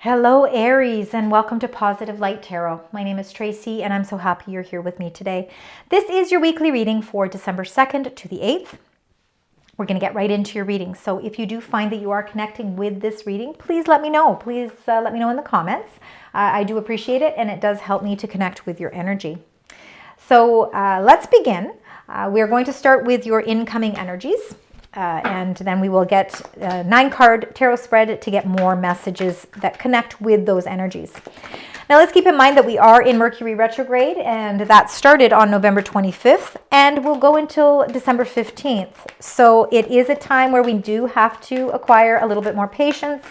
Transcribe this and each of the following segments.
Hello Aries, and welcome to Positive Light Tarot. My name is Tracy and I'm so happy you're here with me today. This is your weekly reading for December 2nd to the 8th. We're going to get right into your reading. So if you do find that you are connecting with this reading, please let me know. Please let me know in the comments. I do appreciate it, and it does help me to connect with your energy. So let's begin. We're going to start with your incoming energies. And then we will get a 9-card tarot spread to get more messages that connect with those energies. Now let's keep in mind that we are in Mercury retrograde, and that started on November 25th and will go until December 15th. So it is a time where we do have to acquire a little bit more patience.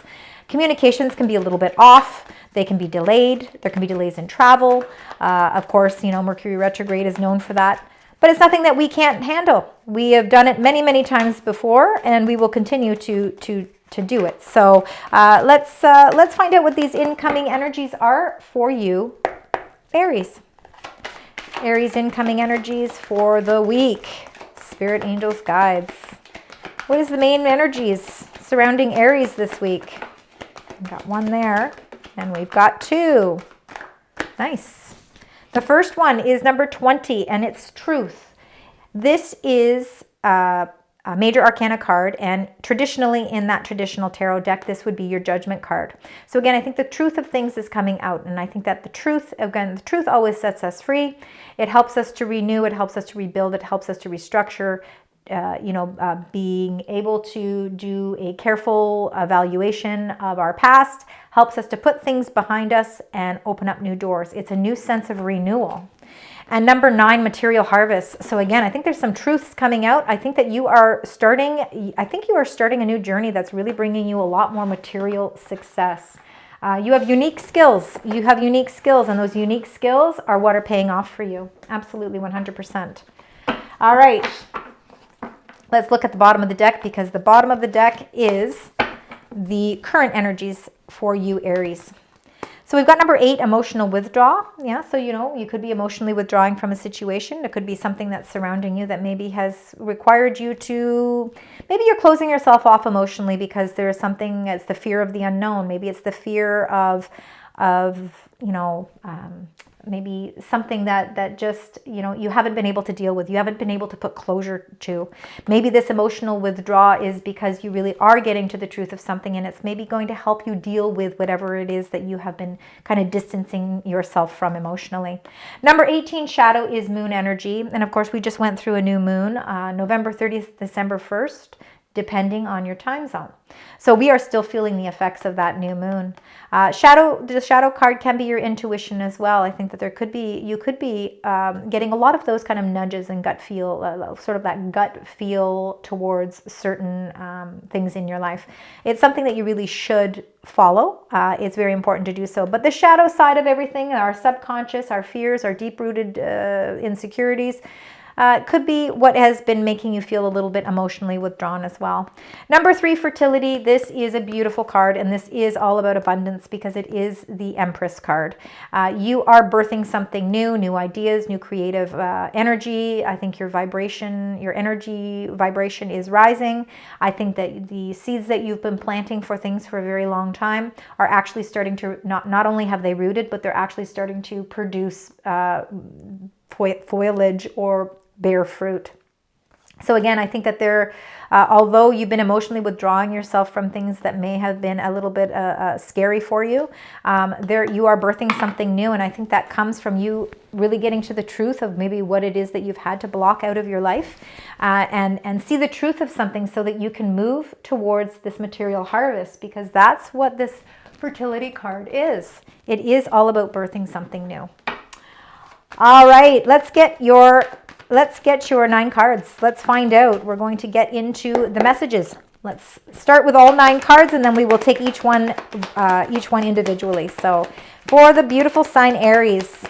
Communications can be a little bit off. They can be delayed. There can be delays in travel. Of course, you know, Mercury retrograde is known for that. But it's nothing that we can't handle. We have done it many, many times before, and we will continue to do it. So let's find out what these incoming energies are for you, Aries. Aries incoming energies for the week. Spirit, angels, guides. What is the main energies surrounding Aries this week? We've got one there, and we've got two. Nice. The first one is number 20, and it's truth. This is a major arcana card, and traditionally in that traditional tarot deck, this would be your judgment card. So again, I think the truth of things is coming out, and I think that the truth always sets us free. It helps us to renew, it helps us to rebuild, it helps us to restructure. Being able to do a careful evaluation of our past helps us to put things behind us and open up new doors. It's a new sense of renewal. And number 9, material harvest. So again, I think there's some truths coming out. I think that you are starting a new journey that's really bringing you a lot more material success. You have unique skills. And those unique skills are what are paying off for you. Absolutely, 100%. All right. Let's look at the bottom of the deck, because the bottom of the deck is the current energies for you, Aries. So we've got number 8, emotional withdrawal. Yeah, so you could be emotionally withdrawing from a situation. It could be something that's surrounding you that maybe has required you to, maybe you're closing yourself off emotionally because there's something, it's the fear of the unknown. Maybe it's the fear of maybe something that just, you haven't been able to deal with. You haven't been able to put closure to. Maybe this emotional withdrawal is because you really are getting to the truth of something, and it's maybe going to help you deal with whatever it is that you have been kind of distancing yourself from emotionally. Number 18, shadow, is moon energy. And of course, we just went through a new moon, November 30th, December 1st, depending on your time zone. So we are still feeling the effects of that new moon. The shadow card can be your intuition as well. I think that you could be getting a lot of those kind of nudges and gut feel, sort of that gut feel towards certain things in your life. It's something that you really should follow. It's very important to do so. But the shadow side of everything, our subconscious, our fears, our deep-rooted insecurities, could be what has been making you feel a little bit emotionally withdrawn as well. Number 3, fertility. This is a beautiful card, and this is all about abundance because it is the Empress card. You are birthing something new ideas, new creative energy. I think your energy vibration is rising. I think that the seeds that you've been planting for things for a very long time are actually starting to, not only have they rooted, but they're actually starting to produce foliage or bear fruit. So again, I think that although you've been emotionally withdrawing yourself from things that may have been a little bit scary for you, you are birthing something new, and I think that comes from you really getting to the truth of maybe what it is that you've had to block out of your life, and see the truth of something so that you can move towards this material harvest, because that's what this fertility card is. It is all about birthing something new. All right, let's get your 9 cards. Let's find out. We're going to get into the messages. Let's start with all 9 cards, and then we will take each one individually. So for the beautiful sign Aries,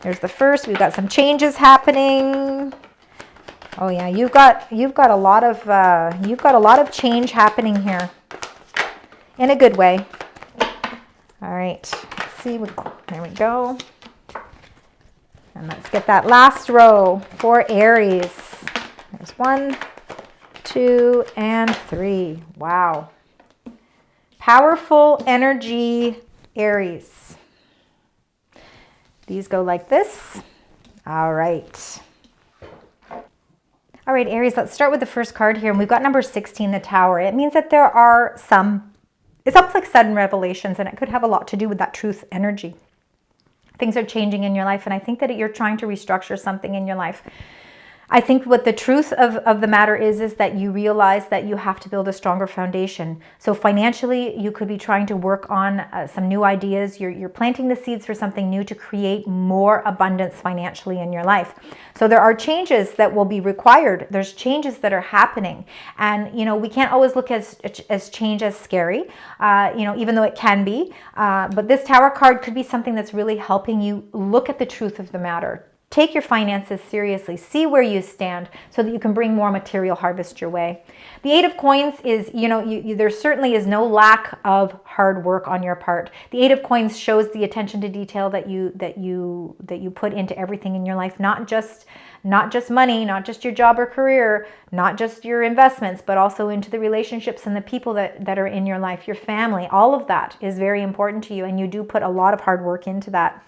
there's the first. We've got some changes happening. Oh yeah, you've got a lot of change happening here, in a good way. All right, let's see. There we go. And let's get that last row for Aries. There's 1, 2, and 3. Wow. Powerful energy, Aries. These go like this. All right. All right, Aries, let's start with the first card here. And we've got number 16, the Tower. It means that there are it's almost like sudden revelations, and it could have a lot to do with that truth energy. Things are changing in your life, and I think that you're trying to restructure something in your life. I think what the truth of the matter is that you realize that you have to build a stronger foundation. So financially, you could be trying to work on some new ideas. You're planting the seeds for something new to create more abundance financially in your life. So there are changes that will be required. There's changes that are happening. And, we can't always look as change as scary, even though it can be. But this Tower card could be something that's really helping you look at the truth of the matter. Take your finances seriously. See where you stand so that you can bring more material harvest your way. The Eight of Coins is, there certainly is no lack of hard work on your part. The Eight of Coins shows the attention to detail that you put into everything in your life, not just money, not just your job or career, not just your investments, but also into the relationships and the people that are in your life, your family. All of that is very important to you, and you do put a lot of hard work into that.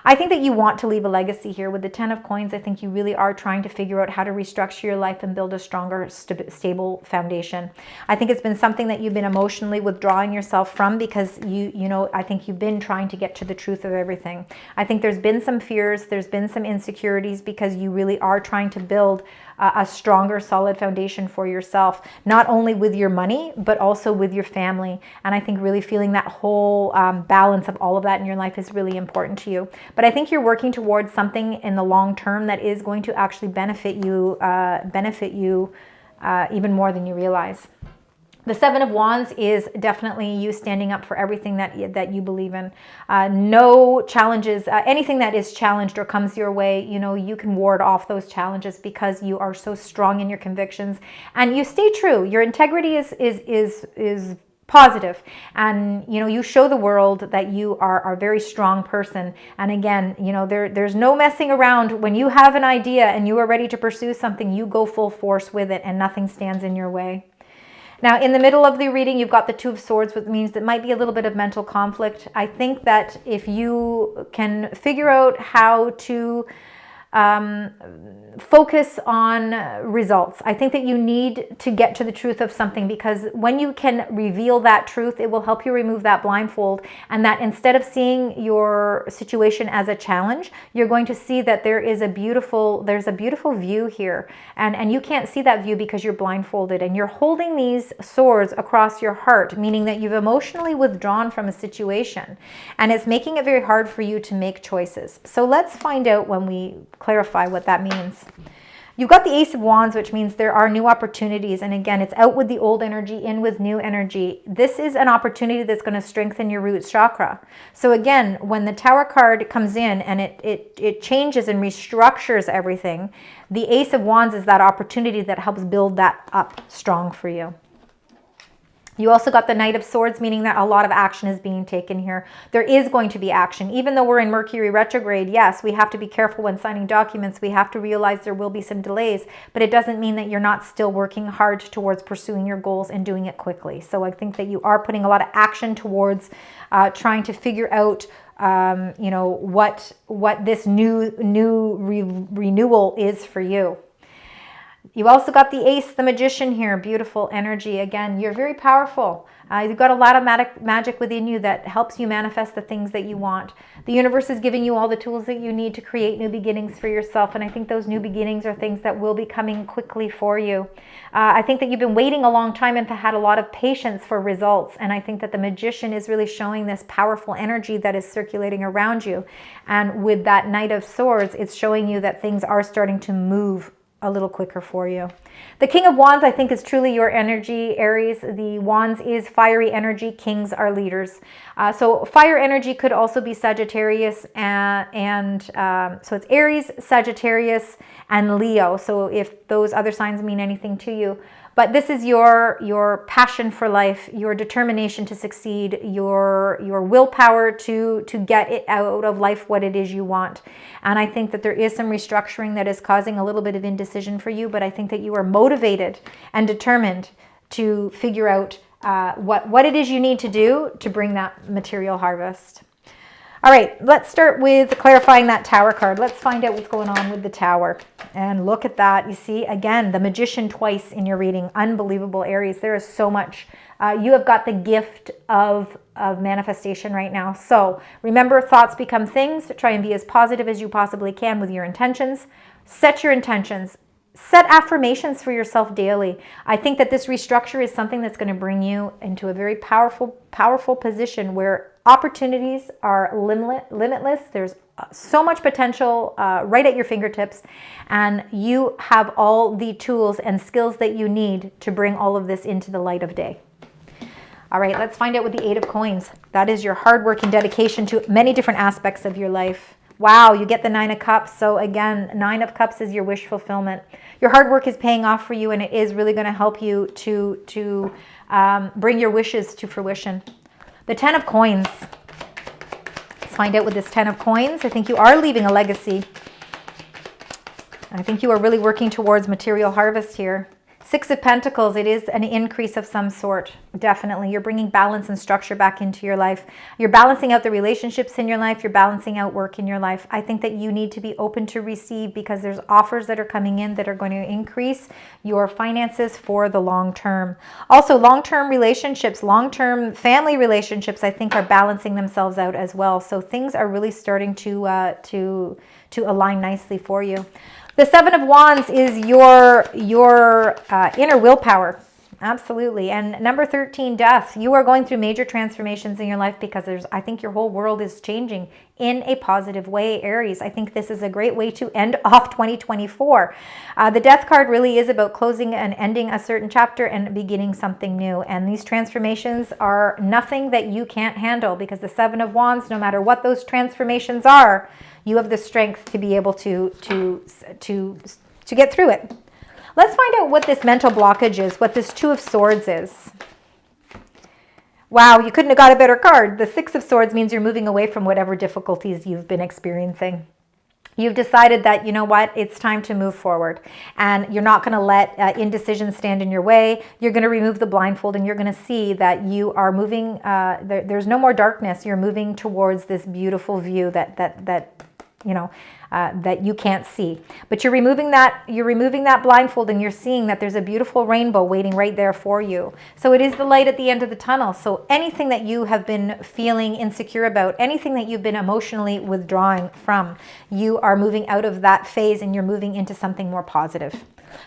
I think that you want to leave a legacy here. With the Ten of Coins, I think you really are trying to figure out how to restructure your life and build a stronger, stable foundation. I think it's been something that you've been emotionally withdrawing yourself from because I think you've been trying to get to the truth of everything. I think there's been some fears, there's been some insecurities because you really are trying to build a stronger, solid foundation for yourself, not only with your money, but also with your family. And I think really feeling that whole balance of all of that in your life is really important to you. But I think you're working towards something in the long term that is going to actually benefit you even more than you realize. The Seven of Wands is definitely you standing up for everything that you believe in. No challenges, anything that is challenged or comes your way, you can ward off those challenges because you are so strong in your convictions and you stay true. Your integrity is positive, and you show the world that you are a very strong person. And again, there's no messing around. When you have an idea and you are ready to pursue something, you go full force with it and nothing stands in your way. Now, in the middle of the reading, you've got the Two of Swords, which means that might be a little bit of mental conflict. I think that if you can figure out how to focus on results. I think that you need to get to the truth of something, because when you can reveal that truth, it will help you remove that blindfold, and that instead of seeing your situation as a challenge, you're going to see that there's a beautiful view here, and you can't see that view because you're blindfolded, and you're holding these swords across your heart, meaning that you've emotionally withdrawn from a situation, and it's making it very hard for you to make choices. So let's find out when we clarify what that means. You've got the Ace of Wands, which means there are new opportunities. And again, it's out with the old energy, in with new energy. This is an opportunity that's going to strengthen your root chakra. So again, when the Tower card comes in and it changes and restructures everything, the Ace of Wands is that opportunity that helps build that up strong for you. You also got the Knight of Swords, meaning that a lot of action is being taken here. There is going to be action. Even though we're in Mercury retrograde, yes, we have to be careful when signing documents. We have to realize there will be some delays, but it doesn't mean that you're not still working hard towards pursuing your goals and doing it quickly. So I think that you are putting a lot of action towards trying to figure out what this new renewal is for you. You also got the Ace, the Magician here. Beautiful energy. Again, you're very powerful. You've got a lot of magic within you that helps you manifest the things that you want. The universe is giving you all the tools that you need to create new beginnings for yourself. And I think those new beginnings are things that will be coming quickly for you. I think that you've been waiting a long time and had a lot of patience for results. And I think that the Magician is really showing this powerful energy that is circulating around you. And with that Knight of Swords, it's showing you that things are starting to move a little quicker for you. The King of Wands, I think, is truly your energy, Aries. The Wands is fiery energy. Kings are leaders. So fire energy could also be Sagittarius, so it's Aries, Sagittarius, and Leo. So if those other signs mean anything to you. But this is your passion for life, your determination to succeed, your willpower to get it out of life what it is you want. And I think that there is some restructuring that is causing a little bit of indecision for you, but I think that you are motivated and determined to figure out what it is you need to do to bring that material harvest. All right, let's start with clarifying that Tower card. Let's find out what's going on with the Tower. And look at that. You see, again, the Magician twice in your reading. Unbelievable, Aries. There is so much. You have got the gift of manifestation right now. So remember, thoughts become things. Try and be as positive as you possibly can with your intentions. Set your intentions. Set affirmations for yourself daily. I think that this restructure is something that's going to bring you into a very powerful position where opportunities are limitless. There's so much potential right at your fingertips, and you have all the tools and skills that you need to bring all of this into the light of day. All right, let's find out with the Eight of Coins. That is your hard work and dedication to many different aspects of your life. Wow, you get the Nine of Cups. So again, Nine of Cups is your wish fulfillment. Your hard work is paying off for you, and it is really going to help you to bring your wishes to fruition. The Ten of Coins. Let's find out with this Ten of Coins. I think you are leaving a legacy. I think you are really working towards material harvest here. Six of Pentacles, it is an increase of some sort, definitely. You're bringing balance and structure back into your life. You're balancing out the relationships in your life. You're balancing out work in your life. I think that you need to be open to receive, because there's offers that are coming in that are going to increase your finances for the long term. Also, long-term relationships, long-term family relationships, I think are balancing themselves out as well. So things are really starting to align nicely for you. The Seven of Wands is your inner willpower. Absolutely. And number 13, Death. You are going through major transformations in your life because I think your whole world is changing in a positive way, Aries. I think this is a great way to end off 2024. The Death card really is about closing and ending a certain chapter and beginning something new. And these transformations are nothing that you can't handle, because the Seven of Wands, no matter what those transformations are, you have the strength to be able to get through it. Let's find out what this mental blockage is, what this Two of Swords is. Wow, you couldn't have got a better card. The Six of Swords means you're moving away from whatever difficulties you've been experiencing. You've decided that, you know what, it's time to move forward, and you're not going to let indecision stand in your way. You're going to remove the blindfold, and you're going to see that you are moving, there's no more darkness. You're moving towards this beautiful view that you can't see. But you're removing that blindfold, and you're seeing that there's a beautiful rainbow waiting right there for you. So it is the light at the end of the tunnel. So anything that you have been feeling insecure about, anything that you've been emotionally withdrawing from, you are moving out of that phase, and you're moving into something more positive.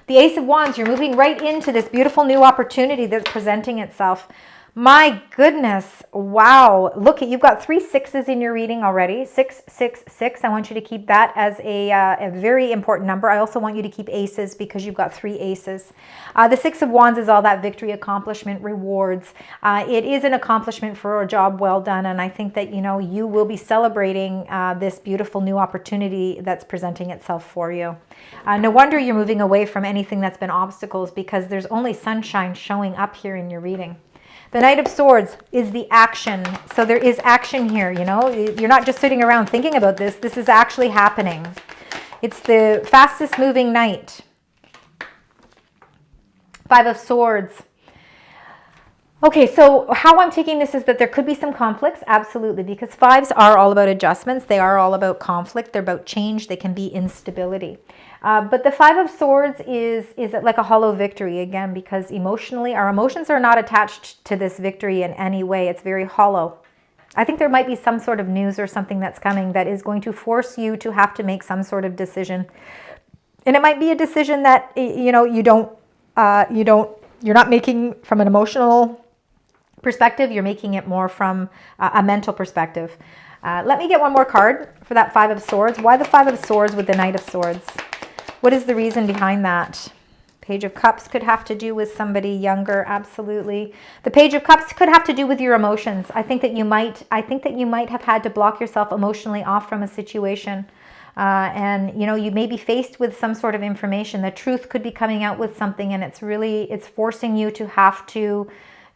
The Ace of Wands, you're moving right into this beautiful new opportunity that's presenting itself. My goodness. Wow. Look, you've got 3 sixes in your reading already. 6, 6, 6. I want you to keep that as a very important number. I also want you to keep aces, because you've got 3 aces. The Six of Wands is all that victory, accomplishment, rewards. It is an accomplishment for a job well done. And I think that, you will be celebrating this beautiful new opportunity that's presenting itself for you. No wonder you're moving away from anything that's been obstacles, because there's only sunshine showing up here in your reading. The Knight of Swords is the action. So there is action here, You're not just sitting around thinking about this. This is actually happening. It's the fastest moving knight. Five of Swords. Okay, so how I'm taking this is that there could be some conflicts, absolutely, because fives are all about adjustments. They are all about conflict. They're about change. They can be instability. But the Five of Swords is like a hollow victory, again, because emotionally, our emotions are not attached to this victory in any way. It's very hollow. I think there might be some sort of news or something that's coming that is going to force you to have to make some sort of decision. And it might be a decision that, you're not making from an emotional perspective. You're making it more from a mental perspective. Let me get one more card for that Five of Swords. Why the Five of Swords with the Knight of Swords? What is the reason behind that? Page of Cups could have to do with somebody younger, absolutely. The Page of Cups could have to do with your emotions. I think that you might have had to block yourself emotionally off from a situation. And you may be faced with some sort of information. The truth could be coming out with something, and it's forcing you to have to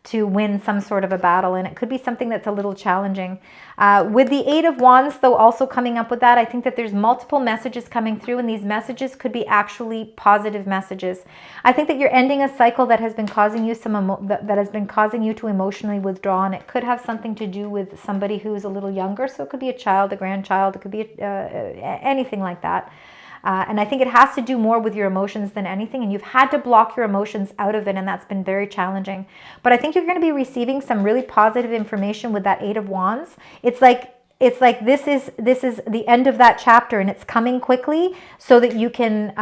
to win some sort of a battle, and it could be something that's a little challenging. With the Eight of Wands, though, also coming up with that, I think that there's multiple messages coming through, and these messages could be actually positive messages. I think that you're ending a cycle that has been causing you that has been causing you to emotionally withdraw, and it could have something to do with somebody who's a little younger. So it could be a child, a grandchild, it could be anything like that. And I think it has to do more with your emotions than anything, and you've had to block your emotions out of it, and that's been very challenging. But I think you're going to be receiving some really positive information with that Eight of Wands. It's like this is the end of that chapter, and it's coming quickly so that you can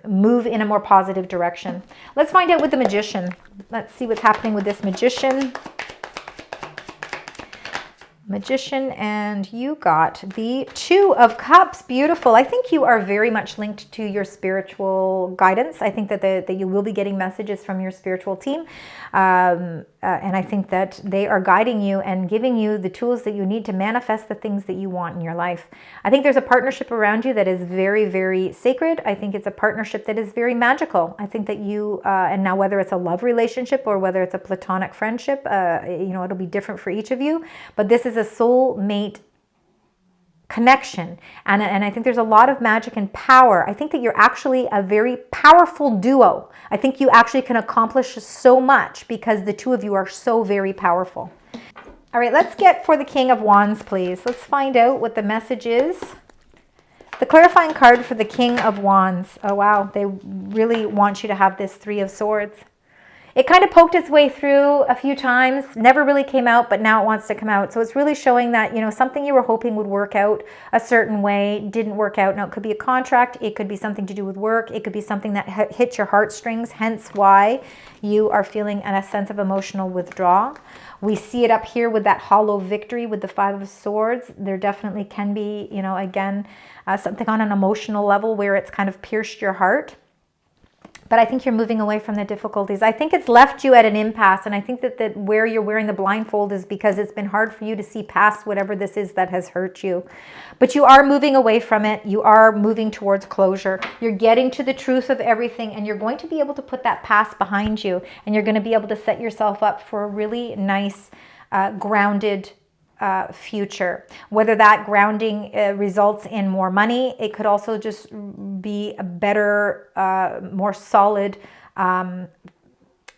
move in a more positive direction. Let's find out with the Magician. Let's see what's happening with this Magician. Magician, and you got the Two of Cups. Beautiful. I think you are very much linked to your spiritual guidance. I think that you will be getting messages from your spiritual team, and I think that they are guiding you and giving you the tools that you need to manifest the things that you want in your life. I think there's a partnership around you that is very, very sacred. I think it's a partnership that is very magical. I think that you, and now whether it's a love relationship or whether it's a platonic friendship, it'll be different for each of you, but this is a soulmate connection, and I think there's a lot of magic and power. I think that you're actually a very powerful duo. I think you actually can accomplish so much because the two of you are so very powerful. All right, let's get for the King of Wands, please. Let's find out what the message is. The clarifying card for the King of Wands. Oh wow, they really want you to have this Three of Swords. It kind of poked its way through a few times, never really came out, but now it wants to come out. So it's really showing that, something you were hoping would work out a certain way didn't work out. Now, it could be a contract. It could be something to do with work. It could be something that hits your heartstrings, hence why you are feeling a sense of emotional withdrawal. We see it up here with that hollow victory with the Five of Swords. There definitely can be, again, something on an emotional level where it's kind of pierced your heart. But I think you're moving away from the difficulties. I think it's left you at an impasse, and I think that where you're wearing the blindfold is because it's been hard for you to see past whatever this is that has hurt you. But you are moving away from it. You are moving towards closure. You're getting to the truth of everything, and you're going to be able to put that past behind you, and you're going to be able to set yourself up for a really nice, grounded future. Whether that grounding results in more money, it could also just be a better, more solid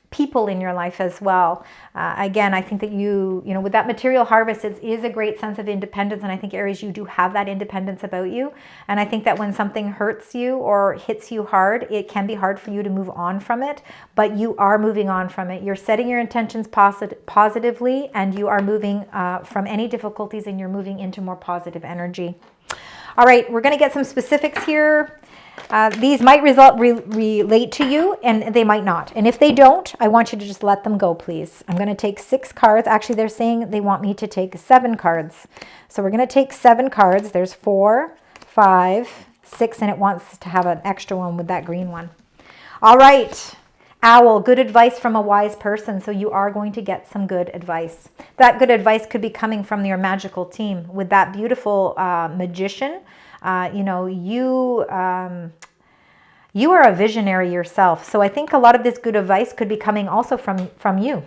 people in your life as well. Again, I think that with that material harvest, it is a great sense of independence, and I think, Aries, you do have that independence about you. And I think that when something hurts you or hits you hard, it can be hard for you to move on from it, but you are moving on from it. You're setting your intentions positively, and you are moving from any difficulties, and you're moving into more positive energy. All right, we're going to get some specifics here. These might relate to you, and they might not. And if they don't, I want you to just let them go, please. I'm going to take 6 cards. Actually, they're saying they want me to take 7 cards. So we're going to take 7 cards. There's 4, 5, 6, and it wants to have an extra one with that green one. All right. Owl, good advice from a wise person. So you are going to get some good advice. That good advice could be coming from your magical team with that beautiful Magician. You are a visionary yourself. So I think a lot of this good advice could be coming also from you.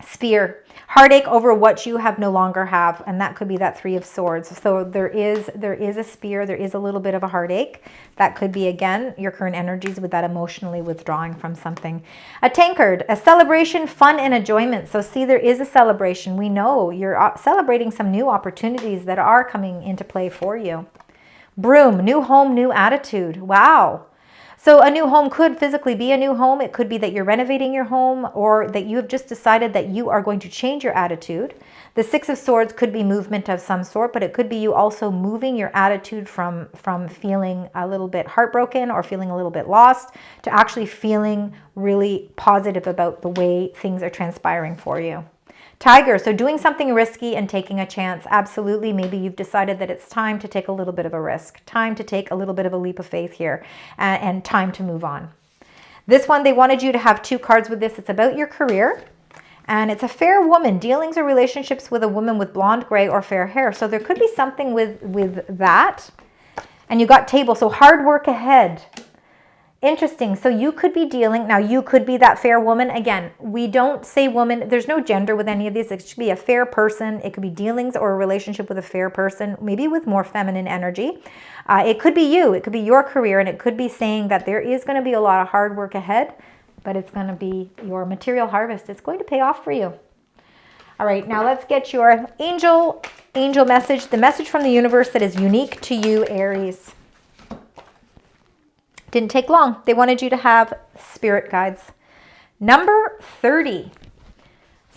Sphere, heartache over what you have no longer have, and that could be that Three of Swords. So there is a sphere, there is a little bit of a heartache. That could be, again, your current energies with that emotionally withdrawing from something. A tankard, a celebration, fun, and enjoyment. So see, there is a celebration. We know you're celebrating some new opportunities that are coming into play for you. Broom, new home, new attitude. Wow. So a new home could physically be a new home. It could be that you're renovating your home, or that you have just decided that you are going to change your attitude. The Six of Swords could be movement of some sort, but it could be you also moving your attitude from feeling a little bit heartbroken or feeling a little bit lost to actually feeling really positive about the way things are transpiring for you. Tiger, so doing something risky and taking a chance. Absolutely. Maybe you've decided that it's time to take a little bit of a risk, time to take a little bit of a leap of faith here, and time to move on. This one, they wanted you to have 2 cards with this. It's about your career, and it's a fair woman. Dealings or relationships with a woman with blonde, gray, or fair hair. So there could be something with that. And you got table, so hard work ahead. Interesting. So you could be dealing, now you could be that fair woman. Again, we don't say woman. There's no gender with any of these. It should be a fair person. It could be dealings or a relationship with a fair person, maybe with more feminine energy. It could be you. It could be your career. And it could be saying that there is going to be a lot of hard work ahead, but it's going to be your material harvest. It's going to pay off for you. All right, now let's get your angel message, the message from the universe that is unique to you, Aries. Didn't take long. They wanted you to have spirit guides. Number 30.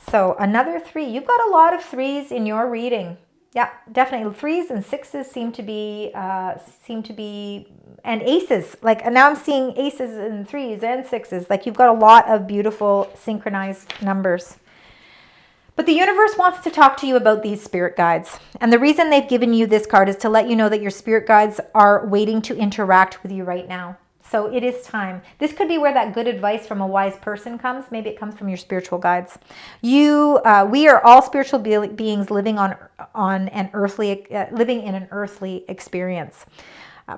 So another 3. You've got a lot of 3s in your reading. Yeah, definitely. 3s and 6s seem to be, and aces. Like now I'm seeing aces and 3s and 6s. Like you've got a lot of beautiful synchronized numbers. But the universe wants to talk to you about these spirit guides. And the reason they've given you this card is to let you know that your spirit guides are waiting to interact with you right now. So it is time. This could be where that good advice from a wise person comes. Maybe it comes from your spiritual guides. We are all spiritual beings living in an earthly experience.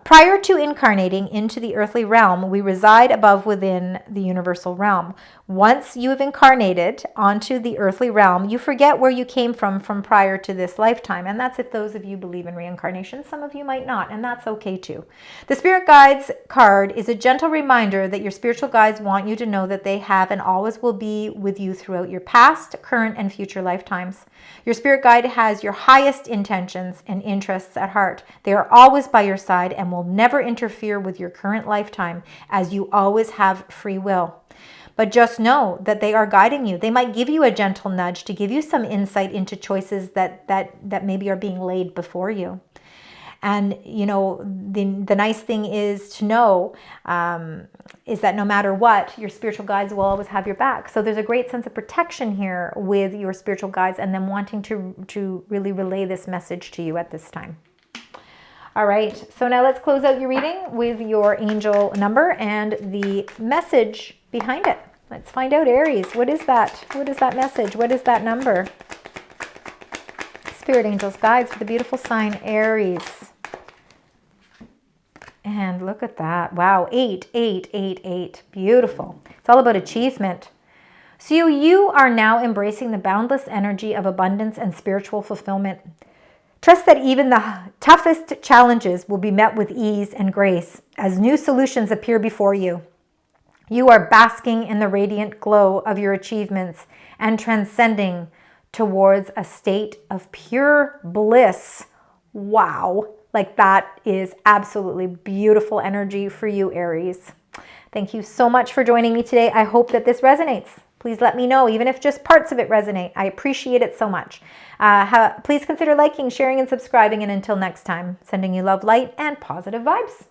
Prior to incarnating into the earthly realm, we reside above within the universal realm. Once you have incarnated onto the earthly realm, you forget where you came from prior to this lifetime. And that's if those of you believe in reincarnation. Some of you might not, and that's okay too. The Spirit Guides card is a gentle reminder that your spiritual guides want you to know that they have and always will be with you throughout your past, current, and future lifetimes. Your spirit guide has your highest intentions and interests at heart. They are always by your side and will never interfere with your current lifetime, as you always have free will. But just know that they are guiding you. They might give you a gentle nudge to give you some insight into choices that maybe are being laid before you. And, you know, the nice thing is to know is that no matter what, your spiritual guides will always have your back. So there's a great sense of protection here with your spiritual guides and them wanting to really relay this message to you at this time. All right, so now let's close out your reading with your angel number and the message behind it. Let's find out, Aries. What is that? What is that message? What is that number? Spirit angels, guides for the beautiful sign Aries. And look at that. Wow, 8, 8, 8, 8. Beautiful. It's all about achievement. So you are now embracing the boundless energy of abundance and spiritual fulfillment. Trust that even the toughest challenges will be met with ease and grace as new solutions appear before you. You are basking in the radiant glow of your achievements and transcending towards a state of pure bliss. Wow. Like that is absolutely beautiful energy for you, Aries. Thank you so much for joining me today. I hope that this resonates. Please let me know, even if just parts of it resonate. I appreciate it so much. Please consider liking, sharing, and subscribing. And until next time, sending you love, light, and positive vibes.